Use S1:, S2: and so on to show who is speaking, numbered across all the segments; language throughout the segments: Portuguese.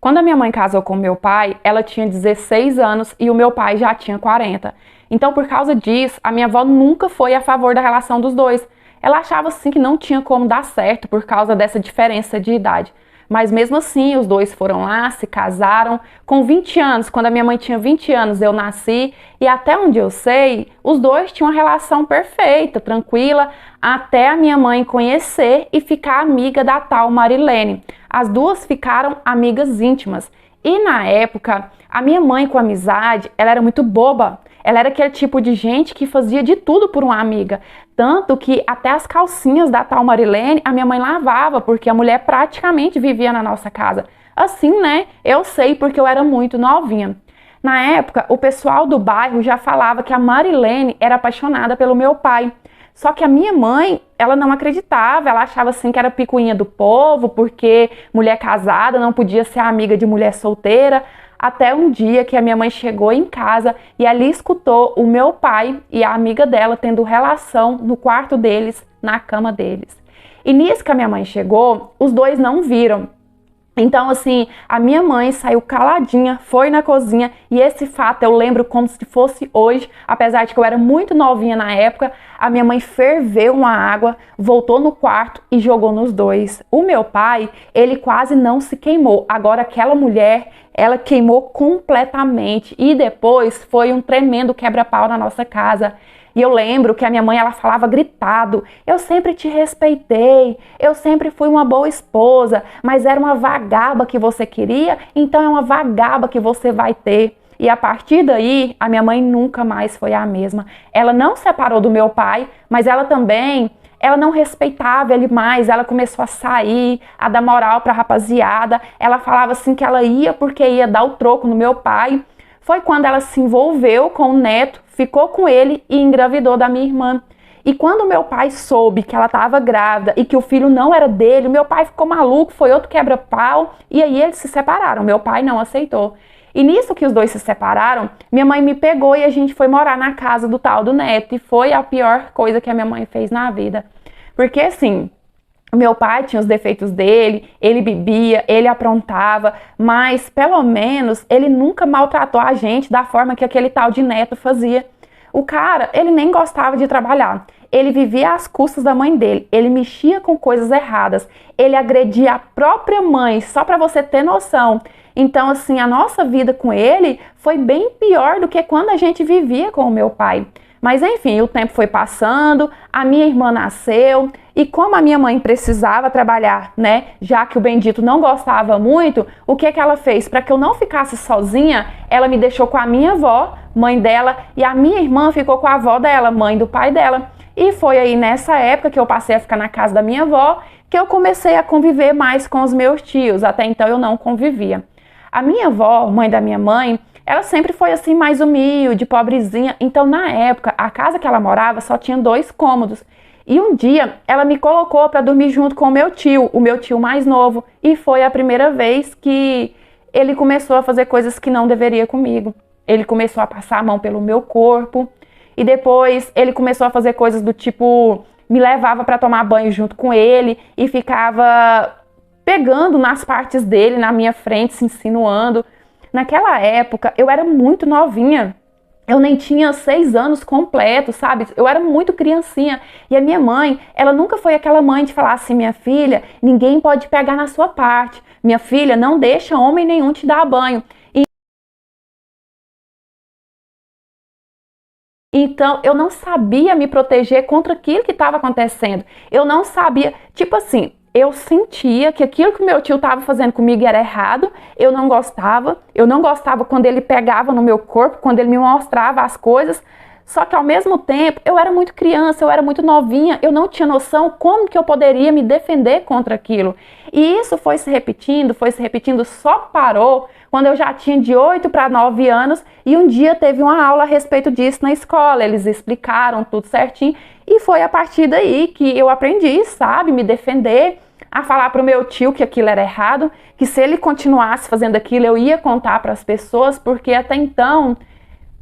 S1: Quando a minha mãe casou com meu pai, ela tinha 16 anos e o meu pai já tinha 40. Então, por causa disso, a minha avó nunca foi a favor da relação dos dois. Ela achava assim que não tinha como dar certo por causa dessa diferença de idade. Mas mesmo assim, os dois foram lá, se casaram. Com 20 anos, quando a minha mãe tinha 20 anos, eu nasci. E até onde eu sei, os dois tinham uma relação perfeita, tranquila, até a minha mãe conhecer e ficar amiga da tal Marilene. As duas ficaram amigas íntimas. E na época, a minha mãe com amizade, ela era muito boba. Ela era aquele tipo de gente que fazia de tudo por uma amiga. Tanto que até as calcinhas da tal Marilene, a minha mãe lavava, porque a mulher praticamente vivia na nossa casa. Assim, né? Eu sei porque eu era muito novinha. Na época, o pessoal do bairro já falava que a Marilene era apaixonada pelo meu pai. Só que a minha mãe, ela não acreditava, ela achava assim que era picuinha do povo, porque mulher casada não podia ser amiga de mulher solteira. Até um dia que a minha mãe chegou em casa e ali escutou o meu pai e a amiga dela tendo relação no quarto deles, na cama deles. E nisso que a minha mãe chegou, os dois não viram. Então, assim, a minha mãe saiu caladinha, foi na cozinha e esse fato eu lembro como se fosse hoje, apesar de que eu era muito novinha na época. A minha mãe ferveu uma água, voltou no quarto e jogou nos dois. O meu pai, ele quase não se queimou. Agora, aquela mulher, ela queimou completamente e depois foi um tremendo quebra-pau na nossa casa. E eu lembro que a minha mãe, ela falava gritado: eu sempre te respeitei, eu sempre fui uma boa esposa, mas era uma vagaba que você queria, então é uma vagaba que você vai ter. E a partir daí, a minha mãe nunca mais foi a mesma. Ela não separou do meu pai, mas ela não respeitava ele mais, ela começou a sair, a dar moral pra rapaziada. Ela falava assim que ela ia porque ia dar o troco no meu pai. Foi quando ela se envolveu com o neto, ficou com ele e engravidou da minha irmã. E quando meu pai soube que ela estava grávida e que o filho não era dele, meu pai ficou maluco, foi outro quebra-pau e aí eles se separaram. Meu pai não aceitou. E nisso que os dois se separaram, minha mãe me pegou e a gente foi morar na casa do tal do neto. E foi a pior coisa que a minha mãe fez na vida. Porque assim, meu pai tinha os defeitos dele, ele bebia, ele aprontava, mas pelo menos ele nunca maltratou a gente da forma que aquele tal de neto fazia. O cara, ele nem gostava de trabalhar, ele vivia às custas da mãe dele, ele mexia com coisas erradas, ele agredia a própria mãe, só para você ter noção. Então, assim, a nossa vida com ele foi bem pior do que quando a gente vivia com o meu pai. Mas enfim, o tempo foi passando, a minha irmã nasceu e como a minha mãe precisava trabalhar, né, já que o bendito não gostava muito, o que ela fez? Para que eu não ficasse sozinha, ela me deixou com a minha avó, mãe dela, e a minha irmã ficou com a avó dela, mãe do pai dela. E foi aí nessa época que eu passei a ficar na casa da minha avó, que eu comecei a conviver mais com os meus tios, até então eu não convivia. A minha avó, mãe da minha mãe, ela sempre foi assim mais humilde, pobrezinha. Então na época, a casa que ela morava só tinha 2 cômodos. E um dia ela me colocou para dormir junto com o meu tio mais novo. E foi a primeira vez que ele começou a fazer coisas que não deveria comigo. Ele começou a passar a mão pelo meu corpo. E depois ele começou a fazer coisas do tipo, me levava para tomar banho junto com ele e ficava pegando nas partes dele, na minha frente, se insinuando. Naquela época, eu era muito novinha. Eu nem tinha 6 anos completos, sabe? Eu era muito criancinha. E a minha mãe, ela nunca foi aquela mãe de falar assim: minha filha, ninguém pode pegar na sua parte. Minha filha, não deixa homem nenhum te dar banho. Então, eu não sabia me proteger contra aquilo que estava acontecendo. Eu não sabia, tipo assim, eu sentia que aquilo que o meu tio estava fazendo comigo era errado, eu não gostava quando ele pegava no meu corpo, quando ele me mostrava as coisas, só que ao mesmo tempo eu era muito criança, eu era muito novinha, eu não tinha noção como que eu poderia me defender contra aquilo. E isso foi se repetindo, só parou quando eu já tinha de 8 para 9 anos e um dia teve uma aula a respeito disso na escola, eles explicaram tudo certinho e foi a partir daí que eu aprendi, sabe, me defender, a falar para o meu tio que aquilo era errado, que se ele continuasse fazendo aquilo eu ia contar para as pessoas, porque até então,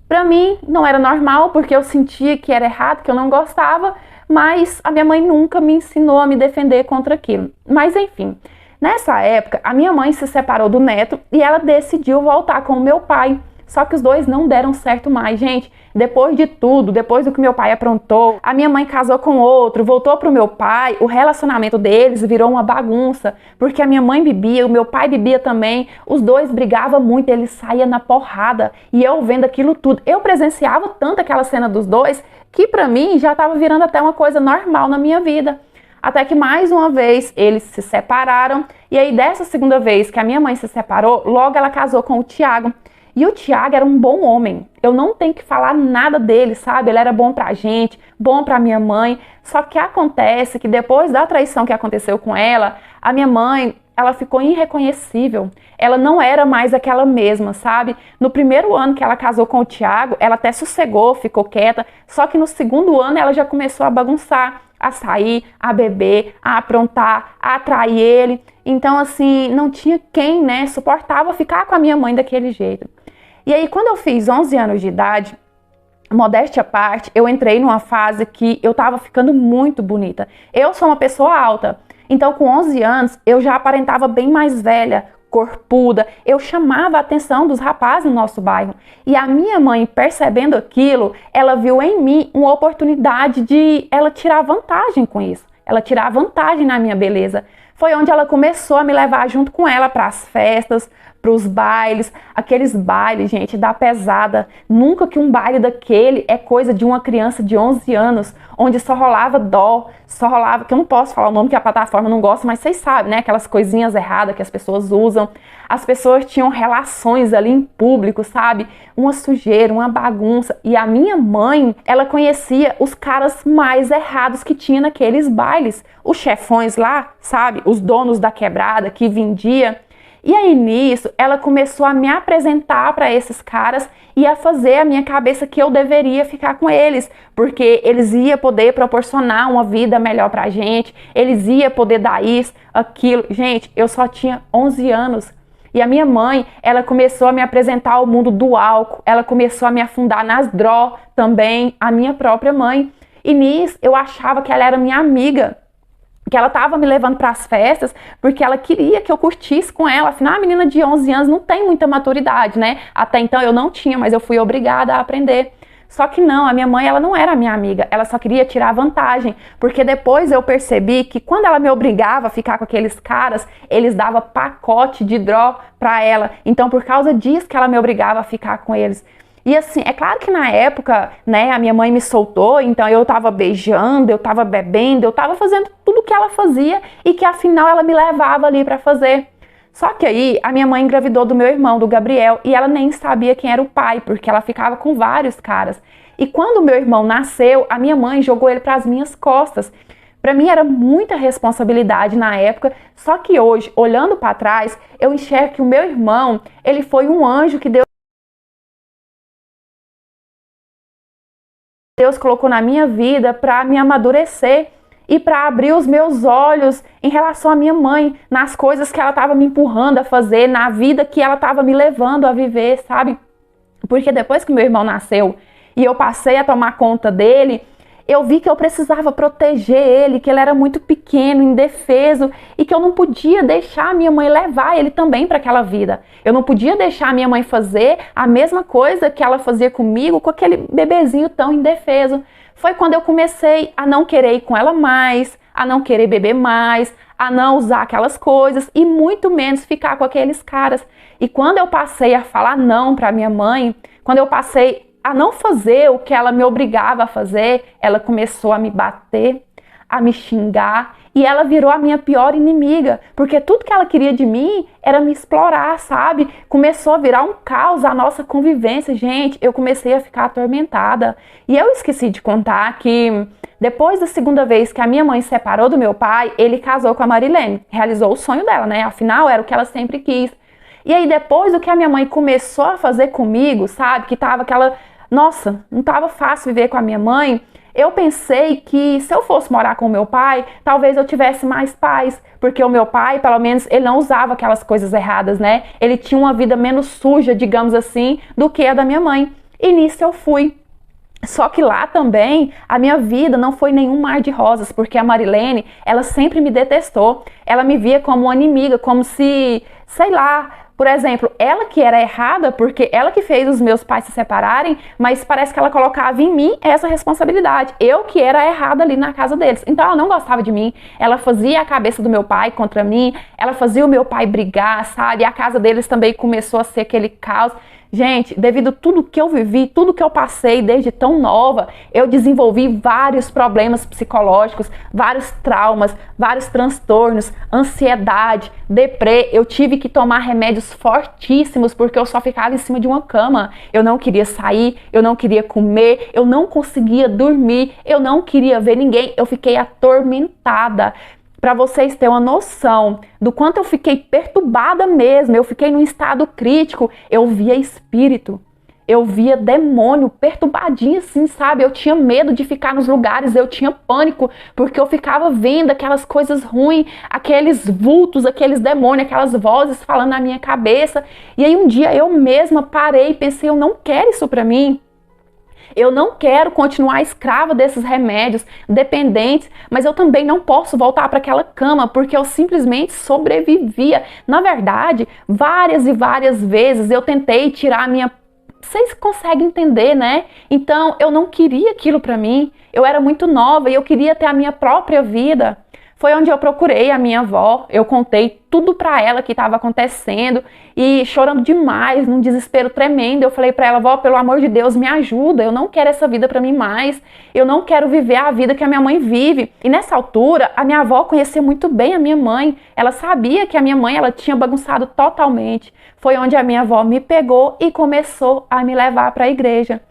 S1: para mim não era normal, porque eu sentia que era errado, que eu não gostava, mas a minha mãe nunca me ensinou a me defender contra aquilo. Mas enfim, Nessa época, a minha mãe se separou do neto e ela decidiu voltar com o meu pai. Só que os dois não deram certo mais, gente. Depois de tudo, depois do que meu pai aprontou, a minha mãe casou com outro, voltou pro meu pai, o relacionamento deles virou uma bagunça, porque a minha mãe bebia, o meu pai bebia também, os dois brigavam muito, eles saíam na porrada, e eu vendo aquilo tudo, eu presenciava tanto aquela cena dos dois, que pra mim já tava virando até uma coisa normal na minha vida. Até que mais uma vez eles se separaram, e aí dessa segunda vez que a minha mãe se separou, logo ela casou com o Tiago. E o Tiago era um bom homem, eu não tenho que falar nada dele, sabe? Ele era bom pra gente, bom pra minha mãe. Só que acontece que depois da traição que aconteceu com ela, a minha mãe, ela ficou irreconhecível. Ela não era mais aquela mesma, sabe? No primeiro ano que ela casou com o Tiago, ela até sossegou, ficou quieta. Só que no segundo ano ela já começou a bagunçar, a sair, a beber, a aprontar, a atrair ele. Então, assim, não tinha quem, né, suportava ficar com a minha mãe daquele jeito. E aí, quando eu fiz 11 anos de idade, modéstia à parte, eu entrei numa fase que eu tava ficando muito bonita. Eu sou uma pessoa alta, então com 11 anos eu já aparentava bem mais velha, corpuda, eu chamava a atenção dos rapazes no nosso bairro. E a minha mãe, percebendo aquilo, ela viu em mim uma oportunidade de ela tirar vantagem com isso. Ela tirar vantagem na minha beleza. Foi onde ela começou a me levar junto com ela para as festas, para os bailes, aqueles bailes, gente, da pesada. Nunca que um baile daquele é coisa de uma criança de 11 anos, onde só rolava dó, só rolava, que eu não posso falar o nome que a plataforma não gosta, mas vocês sabem, né, aquelas coisinhas erradas que as pessoas usam. As pessoas tinham relações ali em público, sabe? Uma sujeira, uma bagunça. E a minha mãe, ela conhecia os caras mais errados que tinha naqueles bailes. Os chefões lá, sabe? Os donos da quebrada que vendia. E aí nisso, ela começou a me apresentar para esses caras e a fazer a minha cabeça que eu deveria ficar com eles, porque eles iam poder proporcionar uma vida melhor pra gente, eles iam poder dar isso, aquilo. Gente, eu só tinha 11 anos. E a minha mãe, ela começou a me apresentar ao mundo do álcool, ela começou a me afundar nas drogas também, a minha própria mãe. E nisso, eu achava que ela era minha amiga, que ela estava me levando para as festas porque ela queria que eu curtisse com ela. Afinal, a menina de 11 anos não tem muita maturidade, né? Até então eu não tinha, mas eu fui obrigada a aprender. Só que não, a minha mãe, ela não era minha amiga, ela só queria tirar vantagem, porque depois eu percebi que quando ela me obrigava a ficar com aqueles caras, eles davam pacote de droga para ela. Então, por causa disso que ela me obrigava a ficar com eles. E assim, é claro que na época, né, a minha mãe me soltou, então eu tava beijando, eu tava bebendo, eu tava fazendo tudo que ela fazia e que afinal ela me levava ali pra fazer. Só que aí a minha mãe engravidou do meu irmão, do Gabriel, e ela nem sabia quem era o pai, porque ela ficava com vários caras. E quando o meu irmão nasceu, a minha mãe jogou ele pras minhas costas. Para mim era muita responsabilidade na época, só que hoje, olhando para trás, eu enxergo que o meu irmão, ele foi um anjo que Deus colocou na minha vida para me amadurecer e para abrir os meus olhos em relação à minha mãe, nas coisas que ela estava me empurrando a fazer, na vida que ela estava me levando a viver, sabe? Porque depois que meu irmão nasceu e eu passei a tomar conta dele, eu vi que eu precisava proteger ele, que ele era muito pequeno, indefeso, e que eu não podia deixar a minha mãe levar ele também para aquela vida. Eu não podia deixar a minha mãe fazer a mesma coisa que ela fazia comigo, com aquele bebezinho tão indefeso. Foi quando eu comecei a não querer ir com ela mais, a não querer beber mais, a não usar aquelas coisas e muito menos ficar com aqueles caras. E quando eu passei a falar não para minha mãe, quando eu passei a não fazer o que ela me obrigava a fazer, ela começou a me bater, a me xingar, e ela virou a minha pior inimiga, porque tudo que ela queria de mim era me explorar, sabe? Começou a virar um caos a nossa convivência, gente. Eu comecei a ficar atormentada. E eu esqueci de contar que depois da segunda vez que a minha mãe se separou do meu pai, ele casou com a Marilene, realizou o sonho dela, né? Afinal, era o que ela sempre quis. E aí depois o que a minha mãe começou a fazer comigo, sabe? Que tava aquela... Nossa, não tava fácil viver com a minha mãe. Eu pensei que se eu fosse morar com o meu pai, talvez eu tivesse mais paz. Porque o meu pai, pelo menos, ele não usava aquelas coisas erradas, né? Ele tinha uma vida menos suja, digamos assim, do que a da minha mãe. E nisso eu fui. Só que lá também a minha vida não foi nenhum mar de rosas, porque a Marilene, ela sempre me detestou. Ela me via como uma inimiga, como se, sei lá, por exemplo, ela que era errada, porque ela que fez os meus pais se separarem, mas parece que ela colocava em mim essa responsabilidade. Eu que era errada ali na casa deles. Então ela não gostava de mim, ela fazia a cabeça do meu pai contra mim, ela fazia o meu pai brigar, sabe? E a casa deles também começou a ser aquele caos. Gente, devido a tudo que eu vivi, tudo que eu passei desde tão nova, eu desenvolvi vários problemas psicológicos, vários traumas, vários transtornos, ansiedade, deprê. Eu tive que tomar remédios fortíssimos porque eu só ficava em cima de uma cama. Eu não queria sair, eu não queria comer, eu não conseguia dormir, eu não queria ver ninguém. Eu fiquei atormentada. Para vocês terem uma noção do quanto eu fiquei perturbada mesmo, eu fiquei num estado crítico, eu via espírito, eu via demônio perturbadinho assim, sabe? Eu tinha medo de ficar nos lugares, eu tinha pânico, porque eu ficava vendo aquelas coisas ruins, aqueles vultos, aqueles demônios, aquelas vozes falando na minha cabeça. E aí um dia eu mesma parei e pensei, eu não quero isso para mim. Eu não quero continuar escrava desses remédios, dependentes, mas eu também não posso voltar para aquela cama, porque eu simplesmente sobrevivia. Na verdade, várias e várias vezes eu tentei tirar a minha... Vocês conseguem entender, né? Então, eu não queria aquilo para mim. Eu era muito nova e eu queria ter a minha própria vida. Foi onde eu procurei a minha avó, eu contei tudo para ela que estava acontecendo e chorando demais, num desespero tremendo, eu falei para ela, vó, pelo amor de Deus, me ajuda, eu não quero essa vida para mim mais, eu não quero viver a vida que a minha mãe vive. E nessa altura, a minha avó conhecia muito bem a minha mãe, ela sabia que a minha mãe, ela tinha bagunçado totalmente. Foi onde a minha avó me pegou e começou a me levar para a igreja.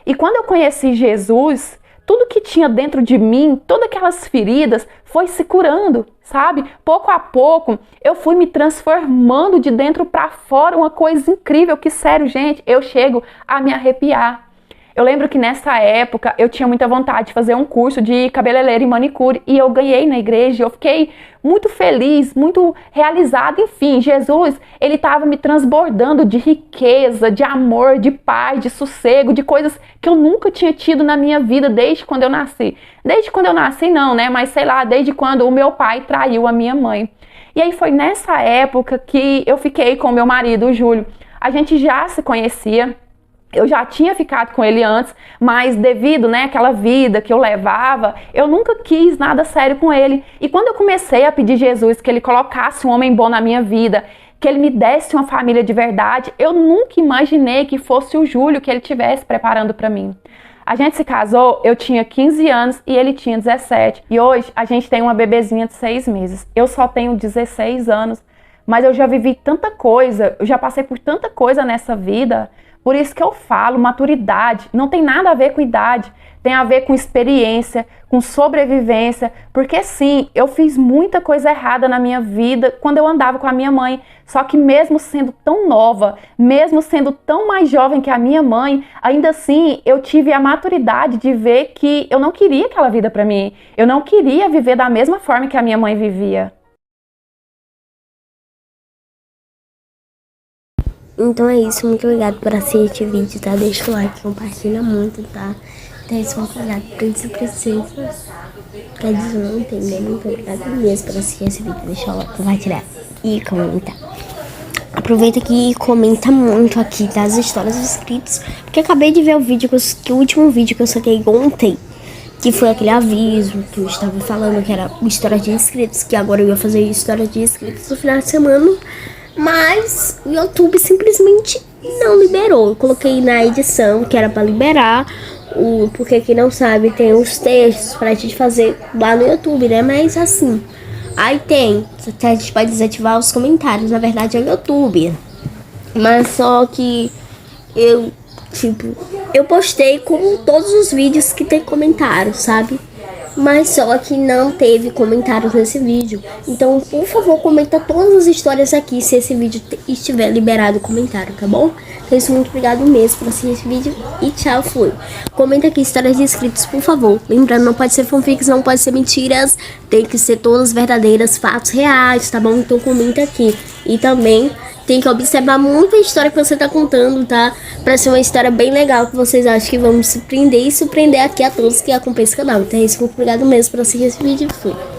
S1: E quando eu conheci Jesus, tudo que tinha dentro de mim, todas aquelas feridas, foi se curando, sabe? Pouco a pouco, eu fui me transformando de dentro para fora, uma coisa incrível, que sério, gente, eu chego a me arrepiar. Eu lembro que nessa época eu tinha muita vontade de fazer um curso de cabeleireiro e manicure e eu ganhei na igreja, eu fiquei muito feliz, muito realizada, enfim, Jesus, ele estava me transbordando de riqueza, de amor, de paz, de sossego, de coisas que eu nunca tinha tido na minha vida desde quando eu nasci. Desde quando eu nasci não, né, mas sei lá, desde quando o meu pai traiu a minha mãe. E aí foi nessa época que eu fiquei com o meu marido, o Júlio. A gente já se conhecia. Eu já tinha ficado com ele antes, mas devido, né, àquela vida que eu levava, eu nunca quis nada sério com ele. E quando eu comecei a pedir a Jesus que ele colocasse um homem bom na minha vida, que ele me desse uma família de verdade, eu nunca imaginei que fosse o Júlio que ele estivesse preparando para mim. A gente se casou, eu tinha 15 anos e ele tinha 17. E hoje a gente tem uma bebezinha de 6 meses. Eu só tenho 16 anos, mas eu já vivi tanta coisa, eu já passei por tanta coisa nessa vida. Por isso que eu falo, maturidade não tem nada a ver com idade, tem a ver com experiência, com sobrevivência, porque sim, eu fiz muita coisa errada na minha vida quando eu andava com a minha mãe, só que mesmo sendo tão nova, mesmo sendo tão mais jovem que a minha mãe, ainda assim eu tive a maturidade de ver que eu não queria aquela vida para mim, eu não queria viver da mesma forma que a minha mãe vivia.
S2: Então é isso, muito obrigado por assistir o vídeo, tá? Deixa o like, compartilha muito, tá? Então é isso, muito obrigado por isso precisa. Quer dizer, não entender, muito obrigado mesmo por assistir esse vídeo. Deixa o like, compartilhar e comentar. Aproveita aqui e comenta muito aqui, tá? As histórias dos inscritos. Porque eu acabei de ver o vídeo, o último vídeo que eu saquei ontem, que foi aquele aviso que eu estava falando, que era história de inscritos, que agora eu ia fazer história de inscritos no final de semana. Mas o YouTube simplesmente não liberou. Eu coloquei na edição que era pra liberar. Porque quem não sabe, tem os textos pra gente fazer lá no YouTube, né? Mas assim, aí tem. A gente pode desativar os comentários. Na verdade é o YouTube. Mas só que eu postei como todos os vídeos que tem comentários, sabe? Mas só que não teve comentários nesse vídeo. Então, por favor, comenta todas as histórias aqui se esse vídeo estiver liberado o comentário, tá bom? Então, isso, muito obrigado mesmo por assistir esse vídeo e tchau, fui. Comenta aqui histórias de inscritos, por favor. Lembrando, não pode ser fanfics, não pode ser mentiras. Tem que ser todas verdadeiras, fatos reais, tá bom? Então, comenta aqui. E também, tem que observar muito a história que você tá contando, tá? Pra ser uma história bem legal, que vocês acham que vão me surpreender e surpreender aqui a todos que acompanham esse canal. Então é isso, muito obrigado mesmo por assistir esse vídeo. Fui.